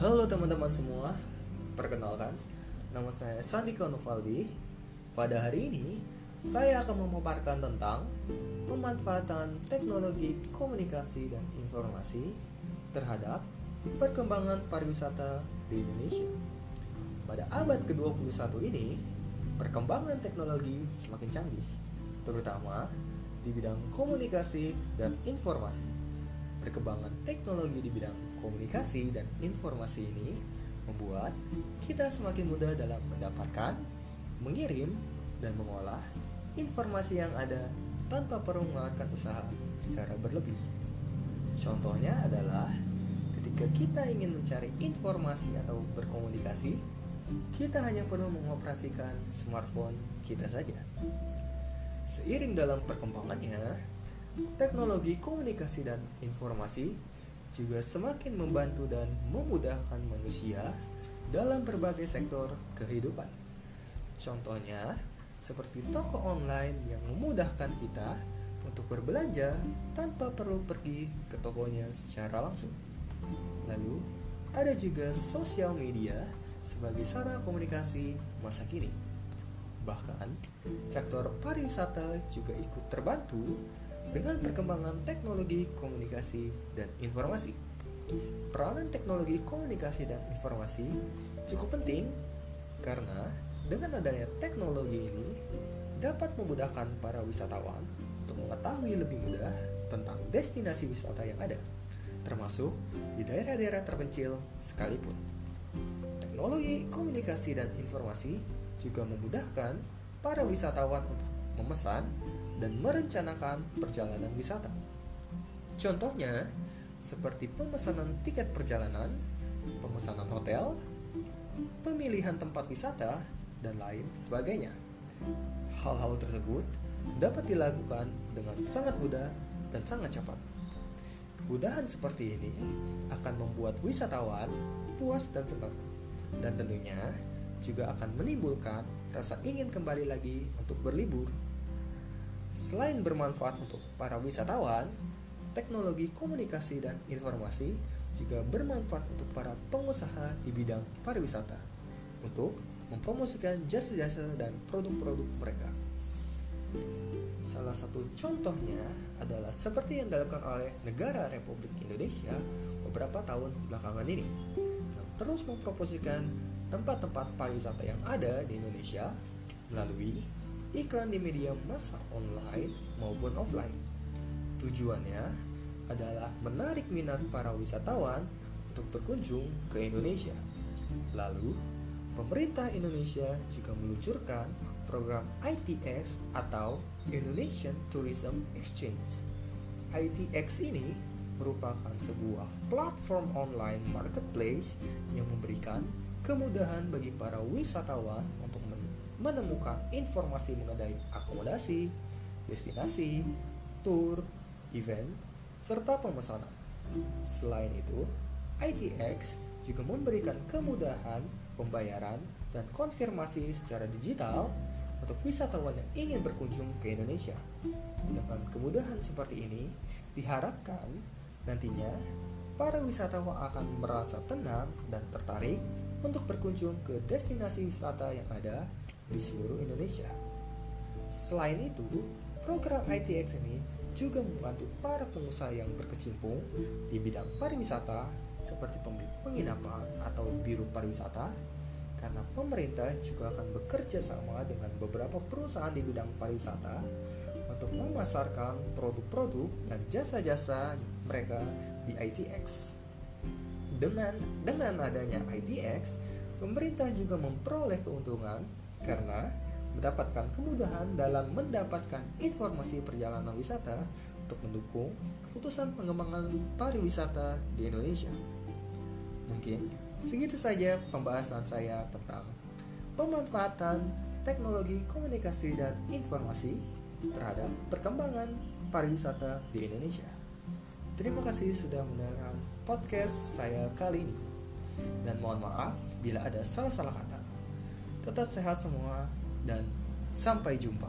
Halo teman-teman semua, perkenalkan, nama saya Sandika Novaldi. Pada hari ini, saya akan memaparkan tentang pemanfaatan teknologi komunikasi dan informasi terhadap perkembangan pariwisata di Indonesia. Pada abad ke-21 ini, perkembangan teknologi semakin canggih, terutama di bidang komunikasi dan informasi. Perkembangan teknologi di bidang komunikasi dan informasi ini membuat kita semakin mudah dalam mendapatkan, mengirim, dan mengolah informasi yang ada tanpa perlu mengeluarkan usaha secara berlebih. Contohnya adalah ketika kita ingin mencari informasi atau berkomunikasi, kita hanya perlu mengoperasikan smartphone kita saja. Seiring dalam perkembangannya, teknologi komunikasi dan informasi juga semakin membantu dan memudahkan manusia dalam berbagai sektor kehidupan. Contohnya, seperti toko online yang memudahkan kita untuk berbelanja tanpa perlu pergi ke tokonya secara langsung. Lalu, ada juga sosial media sebagai sarana komunikasi masa kini. Bahkan, sektor pariwisata juga ikut terbantu dengan perkembangan teknologi komunikasi dan informasi. Peranan teknologi komunikasi dan informasi cukup penting karena dengan adanya teknologi ini dapat memudahkan para wisatawan untuk mengetahui lebih mudah tentang destinasi wisata yang ada, termasuk di daerah-daerah terpencil sekalipun. Teknologi komunikasi dan informasi juga memudahkan para wisatawan untuk memesan dan merencanakan perjalanan wisata. Contohnya, seperti pemesanan tiket perjalanan, pemesanan hotel, pemilihan tempat wisata, dan lain sebagainya. Hal-hal tersebut dapat dilakukan dengan sangat mudah dan sangat cepat. Kemudahan seperti ini akan membuat wisatawan puas dan senang, dan tentunya juga akan menimbulkan rasa ingin kembali lagi untuk berlibur. Selain bermanfaat untuk para wisatawan, teknologi komunikasi dan informasi juga bermanfaat untuk para pengusaha di bidang pariwisata untuk mempromosikan jasa-jasa dan produk-produk mereka. Salah satu contohnya adalah seperti yang dilakukan oleh negara Republik Indonesia beberapa tahun belakangan ini, yang terus mempromosikan tempat-tempat pariwisata yang ada di Indonesia melalui iklan di media massa online maupun offline. Tujuannya adalah menarik minat para wisatawan untuk berkunjung ke Indonesia. Lalu, pemerintah Indonesia juga meluncurkan program ITX atau Indonesian Tourism Exchange. ITX ini merupakan sebuah platform online marketplace yang memberikan kemudahan bagi para wisatawan untuk menemukan informasi mengenai akomodasi, destinasi, tour, event, serta pemesanan. Selain itu, ITX juga memberikan kemudahan pembayaran dan konfirmasi secara digital untuk wisatawan yang ingin berkunjung ke Indonesia. Dengan kemudahan seperti ini, diharapkan nantinya para wisatawan akan merasa tenang dan tertarik untuk berkunjung ke destinasi wisata yang ada di seluruh Indonesia. Selain itu, program ITX ini juga membantu para pengusaha yang berkecimpung di bidang pariwisata seperti pemilik penginapan atau biro pariwisata, karena pemerintah juga akan bekerja sama dengan beberapa perusahaan di bidang pariwisata untuk memasarkan produk-produk dan jasa-jasa mereka di ITX. Dengan adanya ITX, pemerintah juga memperoleh keuntungan karena mendapatkan kemudahan dalam mendapatkan informasi perjalanan wisata untuk mendukung keputusan pengembangan pariwisata di Indonesia. Mungkin segitu saja pembahasan saya tentang pemanfaatan teknologi komunikasi dan informasi terhadap perkembangan pariwisata di Indonesia. Terima kasih sudah mendengarkan podcast saya kali ini. Dan mohon maaf bila ada salah-salah kata. Tetap sehat semua dan sampai jumpa.